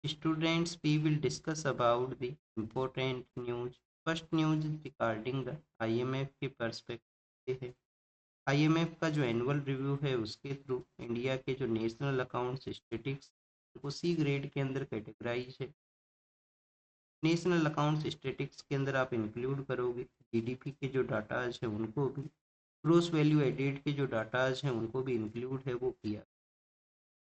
Students, we will discuss about the important news. First news is regarding the IMF के perspective से है। IMF का जो annual review है उसके थ्रू इंडिया के जो नेशनल अकाउंट स्टेटिक्स वो सी ग्रेड के अंदर कैटेगराइज है। नेशनल अकाउंट स्टेटिक्स के अंदर आप इंक्लूड करोगे जीडीपी के जो डाटाज है उनको भी, ग्रोस वैल्यू एडेड के जो डाटाज हैं उनको भी इंक्लूड है वो किया।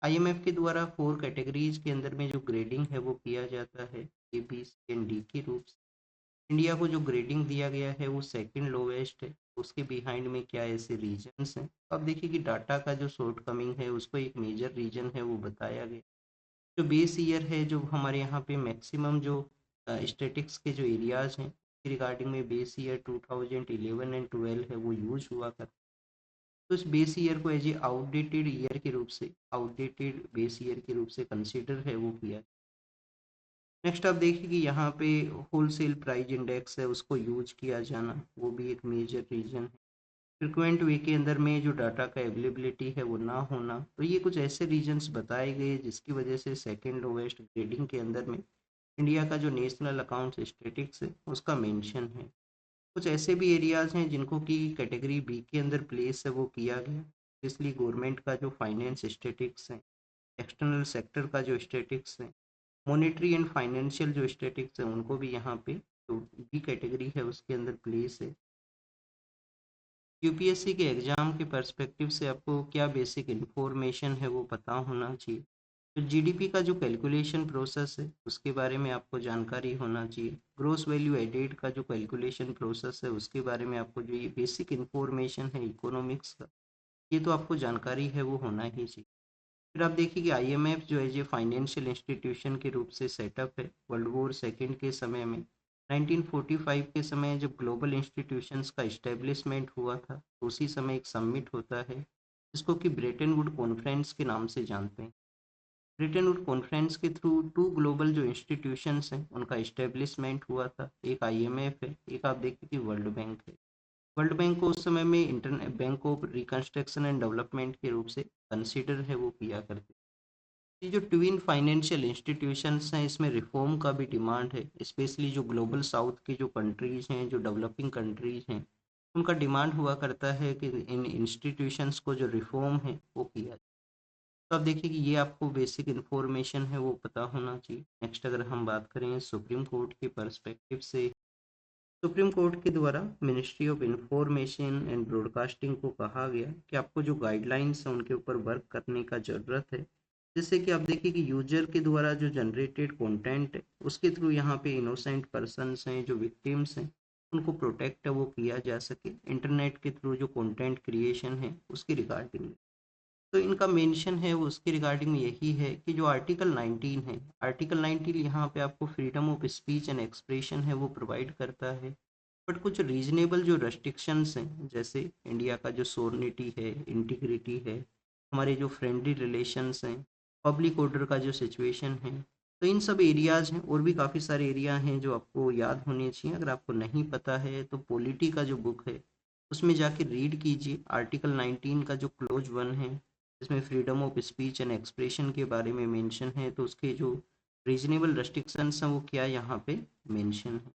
आईएमएफ के द्वारा 4 कैटेगरीज के अंदर में जो ग्रेडिंग है वो किया जाता है A B C and D के रूप से। इंडिया को जो ग्रेडिंग दिया गया है वो सेकंड लोवेस्ट है। उसके बिहाइंड में क्या ऐसे रीजन्स हैं, अब देखिए कि डाटा का जो शॉर्ट कमिंग है उसको एक मेजर रीजन है वो बताया गया। जो बेस ईयर है, जो हमारे यहाँ पे मैक्सिमम जो स्टेटिक्स के जो एरियाज हैं रिगार्डिंग में बेस ईयर 2011 एंड 12 है वो यूज हुआ करता है। तो इस बेस ईयर को एज ए आउटडेटेड ईयर के रूप से, आउटडेटेड बेस ईयर के रूप से कंसीडर है वो किया। नेक्स्ट आप देखिए कि यहाँ पे होलसेल प्राइस इंडेक्स है उसको यूज किया जाना, वो भी एक मेजर रीजन है। फ्रिक्वेंट वे के अंदर में जो डाटा का अवेलेबिलिटी है वो ना होना, तो ये कुछ ऐसे रीजन्स बताए गए जिसकी वजह से सेकेंड लोवेस्ट ग्रेडिंग के अंदर में इंडिया का जो नेशनल अकाउंट स्टेटिक्स है उसका मेंशन है। कुछ ऐसे भी एरियाज हैं जिनको कि कैटेगरी बी के अंदर प्लेस है वो किया गया, इसलिए गवर्नमेंट का जो फाइनेंस स्टेटिक्स है, एक्सटर्नल सेक्टर का जो स्टेटिक्स है, मॉनेटरी एंड फाइनेंशियल जो स्टेटिक्स है उनको भी यहाँ पे जो बी कैटेगरी है उसके अंदर प्लेस है। यूपीएससी के एग्जाम के पर्सपेक्टिव से आपको क्या बेसिक इन्फॉर्मेशन है वो पता होना चाहिए। तो जीडीपी का जो कैलकुलेशन प्रोसेस है उसके बारे में आपको जानकारी होना चाहिए। ग्रोस वैल्यू एडेड का जो कैलकुलेशन प्रोसेस है उसके बारे में आपको जो ये बेसिक इन्फॉर्मेशन है इकोनॉमिक्स का, ये तो आपको जानकारी है वो होना ही चाहिए। फिर आप देखिए कि आईएमएफ जो है ये फाइनेंशियल इंस्टीट्यूशन के रूप से सेटअप है। वर्ल्ड वॉर सेकेंड के समय में 1945 के समय जब ग्लोबल इंस्टीट्यूशंस का इस्टेब्लिशमेंट हुआ था तो उसी समय एक समिट होता है जिसको कि ब्रेटन वुड कॉन्फ्रेंस के नाम से जानते हैं। ब्रेटन वुड कॉन्फ्रेंस के थ्रू 2 ग्लोबल जो इंस्टीट्यूशंस हैं उनका इस्टेब्लिशमेंट हुआ था, एक आईएमएफ है, एक आप देखिए कि वर्ल्ड बैंक है। वर्ल्ड बैंक को उस समय में internet bank of reconstruction and development के रूप से कंसिडर है वो किया करते। ये जो ट्विन फाइनेंशियल इंस्टीट्यूशंस हैं इसमें रिफॉर्म का भी डिमांड है, स्पेशली जो ग्लोबल साउथ की जो कंट्रीज हैं, जो डेवलपिंग कंट्रीज हैं, उनका डिमांड हुआ करता है कि इन इंस्टीट्यूशंस को जो रिफॉर्म है वो किया जाए। तो अब देखिए कि ये आपको बेसिक इन्फॉर्मेशन है वो पता होना चाहिए। नेक्स्ट अगर हम बात करें सुप्रीम कोर्ट के पर्सपेक्टिव से, सुप्रीम कोर्ट के द्वारा ministry of information and broadcasting को कहा गया कि आपको जो गाइडलाइंस हैं उनके ऊपर वर्क करने का ज़रूरत है, जिससे कि आप देखिए कि यूजर के द्वारा जो जनरेटेड कंटेंट है उसके थ्रू यहाँ पे इनोसेंट पर्सन्स हैं, जो विक्टिम्स हैं, उनको प्रोटेक्ट है वो किया जा सके। इंटरनेट के थ्रू जो कंटेंट क्रिएशन है उसकी रिगार्डिंग, तो इनका मेंशन है वो उसके रिगार्डिंग यही है कि जो आर्टिकल 19 है, आर्टिकल 19 यहाँ पे आपको freedom of speech and expression है वो प्रोवाइड करता है। बट कुछ रीजनेबल जो रेस्ट्रिक्शंस हैं, जैसे इंडिया का जो सोर्निटी है, इंटीग्रिटी है, हमारे जो फ्रेंडली रिलेशंस हैं, पब्लिक ऑर्डर का जो सिचुएशन है, तो इन सब एरियाज हैं। और भी काफ़ी सारे एरिया हैं जो आपको याद होने चाहिए। अगर आपको नहीं पता है तो पॉलिटी का जो बुक है उसमें जाके रीड कीजिए। आर्टिकल 19 का जो क्लोज 1 है इसमें freedom of speech and expression के बारे में मेंशन है, तो उसके जो रीजनेबल रेस्ट्रिक्शंस हैं वो क्या यहाँ पे मेंशन है।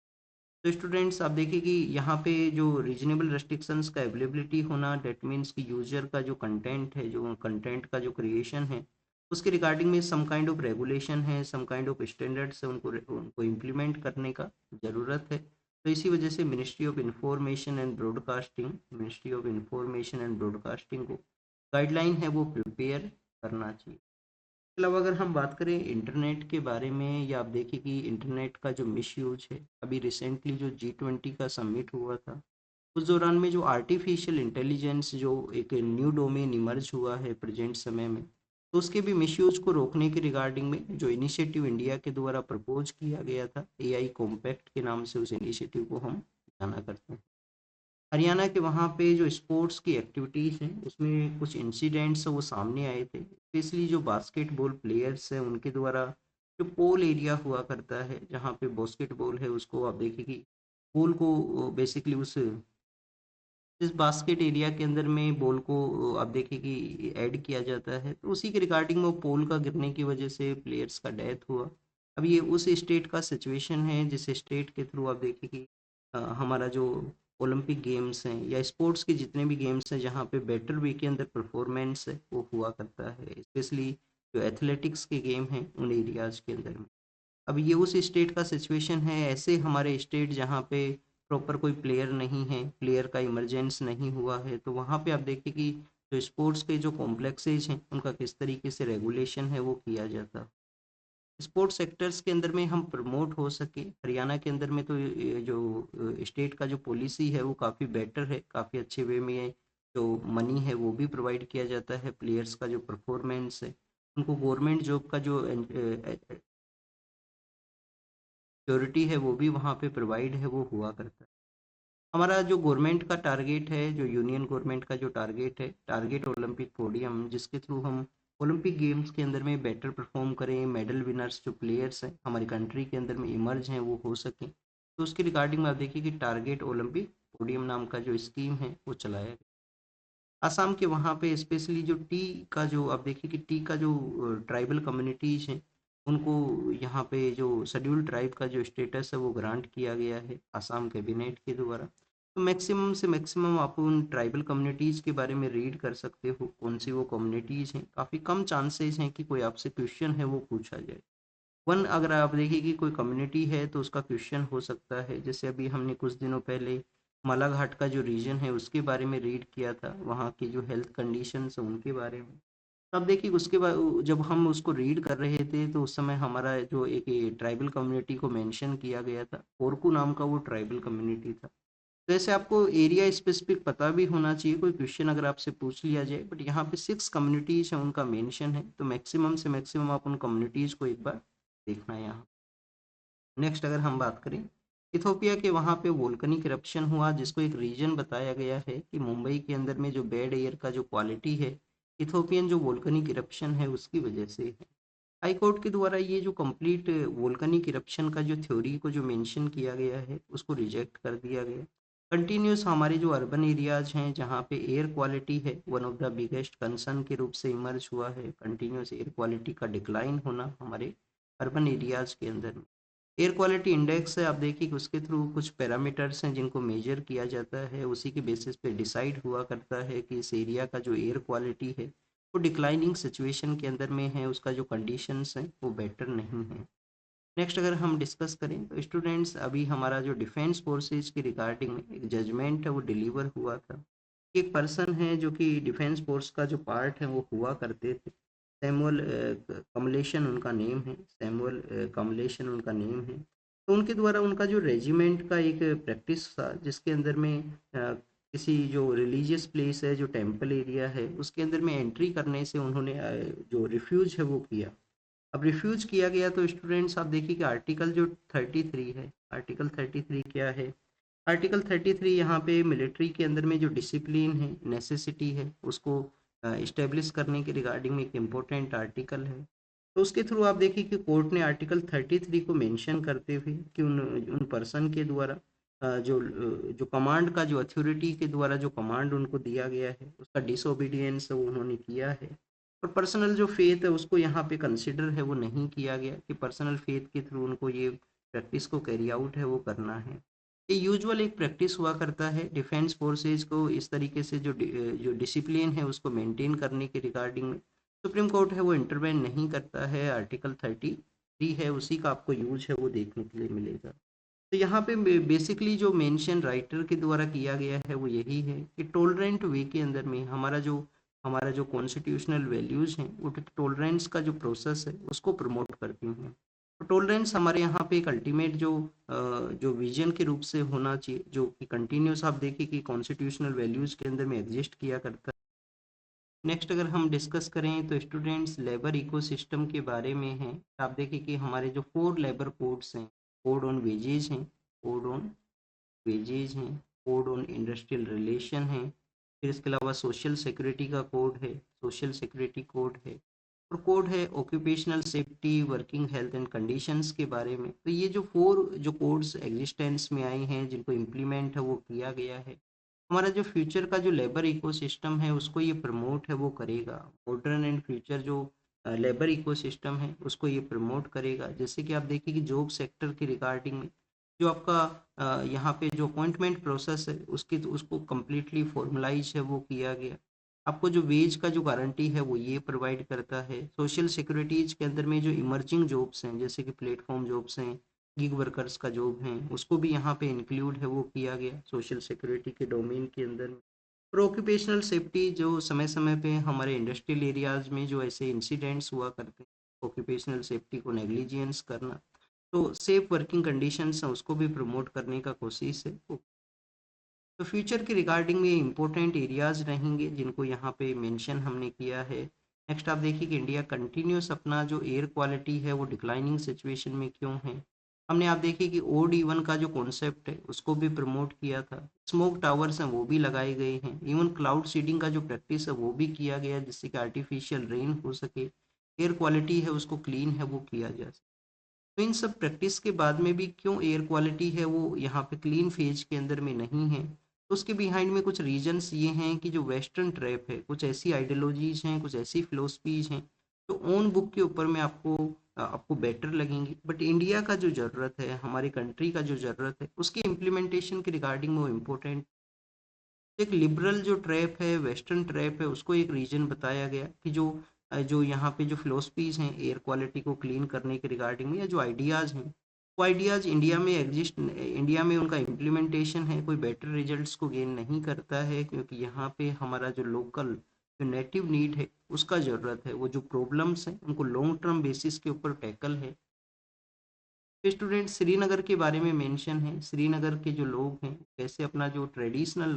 तो स्टूडेंट्स आप देखिए कि यहाँ पे जो रीजनेबल रेस्ट्रिक्शंस का अवेलेबिलिटी होना, डेट मीन्स कि यूजर का जो कंटेंट है, जो कंटेंट का जो क्रिएशन है उसके रिगार्डिंग में सम काइंड ऑफ रेगुलेशन है, सम काइंड ऑफ स्टैंडर्ड्स है, उनको इम्प्लीमेंट करने का ज़रूरत है। तो इसी वजह से ministry of information and broadcasting, ministry of information and broadcasting को गाइडलाइन है वो प्रिपेयर करना चाहिए। अलावा अगर हम बात करें इंटरनेट के बारे में, या आप देखिए कि इंटरनेट का जो मिसयूज है, अभी रिसेंटली जो G20 का समिट हुआ था उस दौरान में जो आर्टिफिशियल इंटेलिजेंस जो एक न्यू डोमेन इमर्ज हुआ है प्रेजेंट समय में, तो उसके भी मिसयूज को रोकने के रिगार्डिंग में जो इनिशिएटिव इंडिया के द्वारा प्रपोज किया गया था, एआई कॉम्पैक्ट के नाम से उस इनिशिएटिव को हम जाना करते हैं। हरियाणा के वहाँ पे जो स्पोर्ट्स की एक्टिविटीज़ हैं उसमें कुछ इंसिडेंट्स वो सामने आए थे, स्पेशली जो बास्केटबॉल प्लेयर्स हैं उनके द्वारा जो पोल एरिया हुआ करता है जहाँ पे बास्केटबॉल है उसको आप देखिए कि बॉल को बेसिकली उस जिस बास्केट एरिया के अंदर में बॉल को आप देखिए कि ऐड किया जाता है, तो उसी के रिगार्डिंग में वो पोल का गिरने की वजह से प्लेयर्स का डेथ हुआ। अब ये उस स्टेट का सिचुएशन है जिस स्टेट के थ्रू आप देखिए कि हमारा जो ओलंपिक गेम्स हैं या स्पोर्ट्स के जितने भी गेम्स हैं जहाँ पे बेटर वे के अंदर परफॉर्मेंस है वो हुआ करता है, स्पेशली जो एथलेटिक्स के गेम हैं उन एरियाज के अंदर में। अब ये उस स्टेट का सिचुएशन है, ऐसे हमारे स्टेट जहाँ पे प्रॉपर कोई प्लेयर नहीं है, प्लेयर का इमरजेंस नहीं हुआ है, तो वहाँ पे आप देखिए कि जो स्पोर्ट्स के जो कॉम्प्लेक्सेज हैं उनका किस तरीके से रेगुलेशन है वो किया जाता है। स्पोर्ट्स सेक्टर्स के अंदर में हम प्रमोट हो सके, हरियाणा के अंदर में तो ये जो स्टेट का जो पॉलिसी है वो काफ़ी बेटर है, काफ़ी अच्छे वे में है। जो मनी है वो भी प्रोवाइड किया जाता है, प्लेयर्स का जो परफॉर्मेंस है उनको गवर्नमेंट जॉब का जो सिक्योरिटी है वो भी वहाँ पे प्रोवाइड है वो हुआ करता है। हमारा जो गवर्नमेंट का टारगेट है, जो यूनियन गवर्नमेंट का जो टारगेट है, टारगेट ओलंपिक पोडियम, जिसके थ्रू हम ओलंपिक गेम्स के अंदर में बेटर परफॉर्म करें, मेडल विनर्स जो प्लेयर्स हैं हमारी कंट्री के अंदर में इमर्ज हैं वो हो सकें, तो उसके रिगार्डिंग में आप देखिए कि टारगेट ओलंपिक पोडियम नाम का जो स्कीम है वो चलाया गया। आसाम के वहाँ पे स्पेशली जो टी का जो आप देखिए कि टी का जो ट्राइबल कम्युनिटीज़ हैं उनको यहाँ पे जो शेड्यूल ट्राइब का जो स्टेटस है वो ग्रांट किया गया है आसाम कैबिनेट के द्वारा। तो मैक्सिमम से मैक्सिमम आप उन ट्राइबल कम्युनिटीज़ के बारे में रीड कर सकते हो, कौन सी वो कम्युनिटीज़ हैं, काफ़ी कम चांसेस हैं कि कोई आपसे क्वेश्चन है वो पूछा जाए। वन अगर आप देखिए कि कोई कम्युनिटी है तो उसका क्वेश्चन हो सकता है, जैसे अभी हमने कुछ दिनों पहले मालाघाट का जो रीजन है उसके बारे में रीड किया था, वहाँ की जो हेल्थ कंडीशंस है उनके बारे में। अब देखिए उसके बाद जब हम उसको रीड कर रहे थे तो उस समय हमारा जो एक ट्राइबल कम्युनिटी को मेंशन किया गया था, कोरकू नाम का वो ट्राइबल कम्युनिटी था। तो ऐसे आपको एरिया स्पेसिफिक पता भी होना चाहिए, कोई क्वेश्चन अगर आपसे पूछ लिया जाए, बट यहाँ पे 6 कम्युनिटीज़ हैं उनका मेंशन है, तो मैक्सिमम से मैक्सिमम आप उन कम्युनिटीज़ को एक बार देखना है यहाँ। नेक्स्ट अगर हम बात करें इथोपिया के, वहाँ पे वोल्केनिक इरप्शन हुआ जिसको एक रीजन बताया गया है कि मुंबई के अंदर में जो बैड एयर का जो क्वालिटी है इथोपियन जो वोल्केनिक इरप्शन है उसकी वजह से है। हाई कोर्ट के द्वारा ये जो कंप्लीट वोल्केनिक इरप्शन का जो थ्योरी को जो मेंशन किया गया है उसको रिजेक्ट कर दिया गया। कंटिन्यूस हमारे जो अर्बन एरियाज हैं जहाँ पे एयर क्वालिटी है one of the biggest concern के रूप से इमर्ज हुआ है, कंटिन्यूस एयर क्वालिटी का डिक्लाइन होना हमारे अर्बन एरियाज के अंदर में। एयर क्वालिटी इंडेक्स है, आप देखिए कि उसके थ्रू कुछ पैरामीटर्स हैं जिनको मेजर किया जाता है, उसी के बेसिस पे डिसाइड हुआ करता है कि इस एरिया का जो एयर क्वालिटी है वो डिक्लाइनिंग सिचुएशन के अंदर में है, उसका जो कंडीशंस हैं वो बेटर नहीं है। नेक्स्ट अगर हम डिस्कस करें तो स्टूडेंट्स अभी हमारा जो डिफेंस फोर्सेज के रिगार्डिंग एक जजमेंट है वो डिलीवर हुआ था। एक पर्सन है जो कि डिफेंस फोर्स का जो पार्ट है वो हुआ करते थे, सैमुअल कमलेशन उनका नेम है, सैमुअल कमलेशन उनका नेम है। तो उनके द्वारा उनका जो रेजिमेंट का एक प्रैक्टिस था जिसके अंदर में किसी जो रिलीजियस प्लेस है, जो टेम्पल एरिया है उसके अंदर में एंट्री करने से उन्होंने जो रिफ्यूज है वो किया। अब रिफ्यूज किया गया तो स्टूडेंट्स आप देखिए कि आर्टिकल जो 33 है, आर्टिकल 33 क्या है, आर्टिकल 33 यहाँ पे मिलिट्री के अंदर में जो डिसिप्लिन है, नेसेसिटी है, उसको इस्टेब्लिश करने के रिगार्डिंग में एक इम्पोर्टेंट आर्टिकल है। तो उसके थ्रू आप देखिए कि कोर्ट ने आर्टिकल 33 को मेंशन करते हुए कि उन उन पर्सन के द्वारा जो कमांड का जो अथॉरिटी के द्वारा जो कमांड उनको दिया गया है उसका डिसोबीडियंस वो उन्होंने किया है। और पर्सनल जो फेथ है उसको यहाँ पे कंसिडर है वो नहीं किया गया कि पर्सनल फेथ के थ्रू उनको ये प्रैक्टिस को कैरी आउट है वो करना है। ये यूजुअल एक प्रैक्टिस हुआ करता है डिफेंस फोर्सेज को इस तरीके से जो डिसिप्लिन है उसको मेंटेन करने के रिगार्डिंग में सुप्रीम कोर्ट है वो इंटरवेन नहीं करता है। आर्टिकल 33 है उसी का आपको यूज है वो देखने के लिए मिलेगा। तो यहाँ पे बेसिकली जो मेंशन राइटर के द्वारा किया गया है वो यही है कि टॉलरेंट वे के अंदर में हमारा जो कॉन्स्टिट्यूशनल वैल्यूज हैं वो टॉलरेंस का जो प्रोसेस है उसको प्रमोट करती हैं। तो टॉलरेंस हमारे यहाँ पे एक अल्टीमेट जो विजन के रूप से होना चाहिए, जो कि कंटिन्यूस आप देखिए कि कॉन्स्टिट्यूशनल वैल्यूज के अंदर में एग्जिस्ट किया करता है। नेक्स्ट अगर हम डिस्कस करें तो स्टूडेंट्स लेबर इकोसिस्टम के बारे में है। आप देखिए कि हमारे जो 4 लेबर कोड्स हैं, कोड ऑन वेजेज हैं, कोड ऑन वेजेज हैं, कोड ऑन इंडस्ट्रियल रिलेशन है, फिर इसके अलावा सोशल सिक्योरिटी का कोड है, सोशल सिक्योरिटी कोड है, और कोड है occupational safety working health and conditions के बारे में। तो ये जो 4 जो कोड्स एग्जिस्टेंस में आए हैं जिनको इम्प्लीमेंट है वो किया गया है, हमारा जो फ्यूचर का जो लेबर इकोसिस्टम है उसको ये प्रमोट है वो करेगा। मॉडर्न एंड फ्यूचर जो लेबर इकोसिस्टम है उसको ये प्रमोट करेगा। जैसे कि आप देखिए कि जॉब सेक्टर की रिगार्डिंग में जो आपका यहाँ पे जो अपॉइंटमेंट प्रोसेस है उसकी उसको कम्प्लीटली फॉर्मलाइज है वो किया गया। आपको जो वेज का जो गारंटी है वो ये प्रोवाइड करता है। सोशल सिक्योरिटीज के अंदर में जो इमर्जिंग जॉब्स हैं जैसे कि प्लेटफॉर्म जॉब्स हैं, गिग वर्कर्स का जॉब हैं, उसको भी यहाँ पे इंक्लूड है वो किया गया सोशल सिक्योरिटी के डोमेन के अंदर में। और ऑक्यूपेशनल सेफ्टी जो समय समय पे हमारे इंडस्ट्रियल एरियाज में जो ऐसे इंसिडेंट्स हुआ करते हैं, ऑक्यूपेशनल सेफ्टी को नेग्लिजियंस करना, तो सेफ वर्किंग कंडीशंस हैं उसको भी प्रमोट करने का कोशिश है। तो फ्यूचर के रिगार्डिंग में इम्पोर्टेंट एरियाज रहेंगे जिनको यहाँ पे मेंशन हमने किया है। नेक्स्ट आप देखिए कि इंडिया कंटिन्यूस अपना जो एयर क्वालिटी है वो डिक्लाइनिंग सिचुएशन में क्यों है। हमने आप देखिए कि ओड इवन का जो कॉन्सेप्ट है उसको भी प्रमोट किया था। स्मोक टावर्स हैं वो भी लगाए गए हैं। इवन क्लाउड सीडिंग का जो प्रैक्टिस है वो भी किया गया जिससे कि आर्टिफिशियल रेन हो सके, एयर क्वालिटी है उसको क्लीन है वो किया जा सके। तो इन सब प्रैक्टिस के बाद में भी क्यों एयर क्वालिटी है वो यहाँ पे क्लीन फेज के अंदर में नहीं है, तो उसके बिहाइंड में कुछ रीजंस ये हैं कि जो वेस्टर्न ट्रैप है, कुछ ऐसी आइडियोलॉजीज हैं, कुछ ऐसी फिलोसफीज हैं जो ओन बुक के ऊपर में आपको बेटर लगेंगी, बट इंडिया का जो ज़रूरत है, हमारी कंट्री का जो ज़रूरत है, उसके इम्प्लीमेंटेशन के रिगार्डिंग में वो इम्पोर्टेंट। एक लिबरल जो ट्रैप है, वेस्टर्न ट्रैप है, उसको एक रीजन बताया गया कि जो यहाँ पे जो फिलोसफीज हैं एयर क्वालिटी को क्लीन करने के रिगार्डिंग में, या जो आइडियाज़ हैं वो आइडियाज़ इंडिया में एग्जिस्ट, इंडिया में उनका इम्प्लीमेंटेशन है कोई बेटर रिजल्ट्स को गेन नहीं करता है, क्योंकि यहाँ पे हमारा जो लोकल जो नेटिव नीड है उसका ज़रूरत है, वो जो प्रॉब्लम्स हैं उनको लॉन्ग टर्म बेसिस के ऊपर टैकल है। स्टूडेंट श्रीनगर के बारे में मेंशन है। श्रीनगर के जो लोग हैं कैसे अपना जो ट्रेडिशनल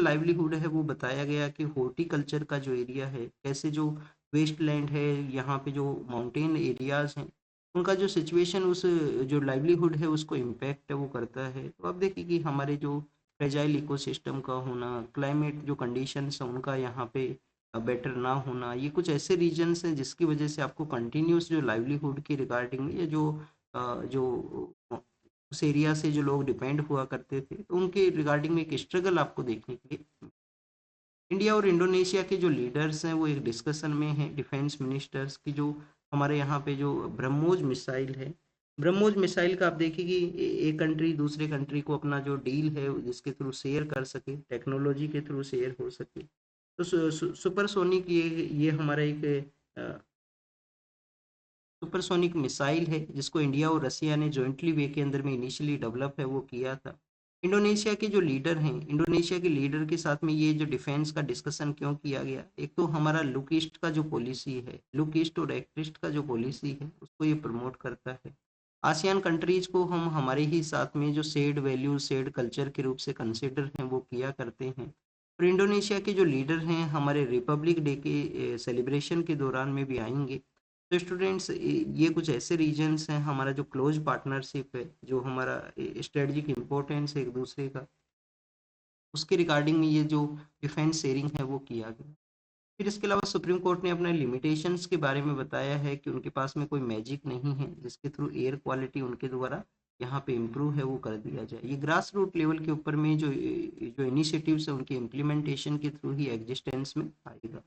लाइवलीहुड है वो बताया गया कि हॉर्टिकल्चर का जो एरिया है, कैसे जो वेस्टलैंड है, यहाँ पे जो माउंटेन एरियाज हैं, उनका जो सिचुएशन उस जो लाइवलीहुड है उसको इम्पैक्ट है वो करता है। तो आप देखिए कि हमारे जो फ्रेजाइल इकोसिस्टम का होना, क्लाइमेट जो कंडीशंस हैं उनका यहाँ पे बेटर ना होना, ये कुछ ऐसे रीजन्स हैं जिसकी वजह से आपको कंटिन्यूस जो लाइवलीहुड की रिगार्डिंग में, या जो उस एरिया से जो लोग डिपेंड हुआ करते थे, तो उनके रिगार्डिंग में एक स्ट्रगल आपको देखने के लिए। इंडिया और इंडोनेशिया के जो लीडर्स हैं वो एक डिस्कशन में हैं, डिफेंस मिनिस्टर्स की, जो हमारे यहाँ पे जो ब्रह्मोस मिसाइल है, ब्रह्मोस मिसाइल का आप देखिए कि एक कंट्री दूसरे कंट्री को अपना जो डील है जिसके थ्रू शेयर कर सके, टेक्नोलॉजी के थ्रू शेयर हो सके। तो सुपरसोनिक ये हमारा एक सुपरसोनिक मिसाइल है जिसको इंडिया और रसिया ने जॉइंटली वे के अंदर में इनिशियली डेवलप है वो किया था। इंडोनेशिया के जो लीडर हैं, इंडोनेशिया के लीडर के साथ में ये जो डिफेंस का डिस्कशन क्यों किया गया, एक तो हमारा लुक ईस्ट का जो पॉलिसी है, लुक ईस्ट और एक्ट ईस्ट का जो पॉलिसी है उसको ये प्रमोट करता है। आसियान कंट्रीज को हम हमारे ही साथ में जो शेयर्ड वैल्यू शेयर्ड कल्चर के रूप से कंसिडर हैं वो किया करते हैं। और इंडोनेशिया के जो लीडर हैं हमारे रिपब्लिक डे के सेलिब्रेशन के दौरान में भी आएंगे। तो स्टूडेंट्स ये कुछ ऐसे रीजन्स हैं, हमारा जो क्लोज पार्टनरशिप है, जो हमारा स्ट्रेटजिक इम्पोर्टेंस है एक दूसरे का, उसके रिगार्डिंग में ये जो डिफेंस शेयरिंग है वो किया गया। फिर इसके अलावा सुप्रीम कोर्ट ने अपने लिमिटेशंस के बारे में बताया है कि उनके पास में कोई मैजिक नहीं है जिसके थ्रू एयर क्वालिटी उनके द्वारा यहाँ पे इम्प्रूव है वो कर दिया जाए। ये ग्रास रूट लेवल के ऊपर में जो इनिशिएटिव्स है उनके इम्प्लीमेंटेशन के थ्रू ही एग्जिस्टेंस में आएगा।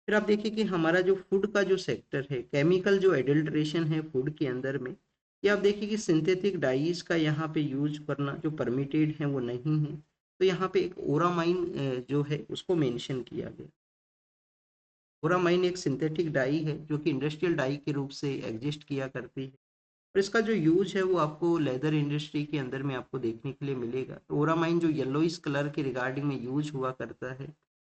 फिर आप देखिए कि हमारा जो फूड का जो सेक्टर है, केमिकल जो एडल्ट्रेशन है फूड के अंदर में, ये आप देखिए कि सिंथेटिक डाइज का यहाँ पे यूज करना जो परमिटेड है वो नहीं है। तो यहाँ पे एक ओरामाइन जो है उसको मेंशन किया गया। ओरामाइन एक सिंथेटिक डाई है जो कि इंडस्ट्रियल डाई के रूप से एग्जिस्ट किया करती है, और इसका जो यूज है वो आपको लेदर इंडस्ट्री के अंदर में आपको देखने के लिए मिलेगा। तो ओरामाइन जो येलोइस कलर के रिगार्डिंग में यूज हुआ करता है,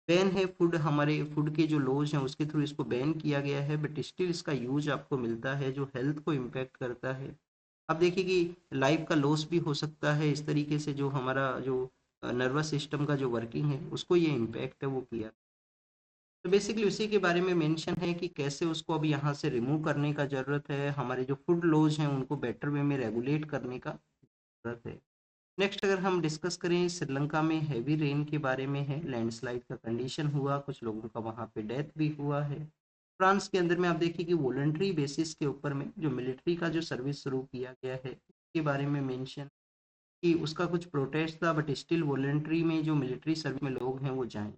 बैन है, फूड हमारे फूड के जो लॉज हैं उसके थ्रू इसको बैन किया गया है, बट स्टिल इसका यूज आपको मिलता है जो हेल्थ को इम्पैक्ट करता है। आप देखिए कि लाइफ का लॉस भी हो सकता है इस तरीके से, जो हमारा जो नर्वस सिस्टम का जो वर्किंग है उसको ये इम्पैक्ट है वो किया। तो बेसिकली उसी के बारे में मेंशन है कि कैसे उसको अब यहाँ से रिमूव करने का ज़रूरत है, हमारे जो फूड लॉज हैं उनको बेटर वे में रेगुलेट करने का ज़रूरत है। नेक्स्ट अगर हम डिस्कस करें, श्रीलंका में हैवी रेन के बारे में है, लैंडस्लाइड का कंडीशन हुआ, कुछ लोगों का वहाँ पे डेथ भी हुआ है। फ्रांस के अंदर में आप देखिए कि वॉलंटरी बेसिस के ऊपर में जो मिलिट्री का जो सर्विस शुरू किया गया है उसके बारे में मेंशन कि उसका कुछ प्रोटेस्ट था, बट स्टिल वॉलंटरी में जो मिलिट्री सर्विस में लोग हैं वो जाएं।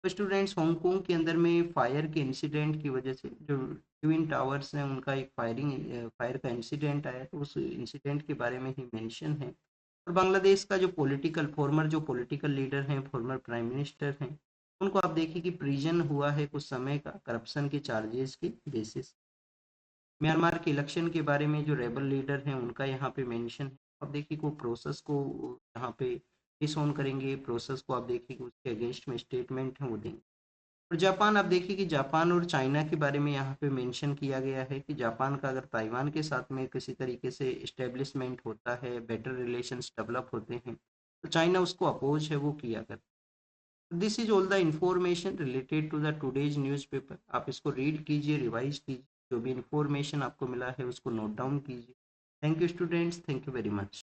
तो स्टूडेंट्स हांगकांग के अंदर में फायर के इंसिडेंट की वजह से जो ट्विन टावर्स हैं उनका एक फायर का इंसिडेंट आया, तो उस इंसिडेंट के बारे में ही मेंशन है। और बांग्लादेश का जो पॉलिटिकल लीडर हैं, फॉर्मर प्राइम मिनिस्टर हैं, उनको आप देखिए कि प्रिजन हुआ है कुछ समय का करप्शन के चार्जेस के बेसिस। म्यांमार के इलेक्शन के बारे में जो रेबल लीडर हैं उनका यहाँ पे मेंशन है। आप देखिए को प्रोसेस को यहाँ पे डिसऑन करेंगे, प्रोसेस को आप देखिए कि उसके अगेंस्ट में स्टेटमेंट है वो देंगे। और जापान, आप देखिए कि जापान और चाइना के बारे में यहाँ पे मेंशन किया गया है कि जापान का अगर ताइवान के साथ में किसी तरीके से इस्टेब्लिशमेंट होता है, बेटर रिलेशंस डेवलप होते हैं, तो चाइना उसको अपोज है वो किया कर। This is all the information related to the today's newspaper. आप इसको रीड कीजिए, रिवाइज कीजिए, जो भी इंफॉर्मेशन आपको मिला है उसको नोट डाउन कीजिए। Thank you students, thank you very much.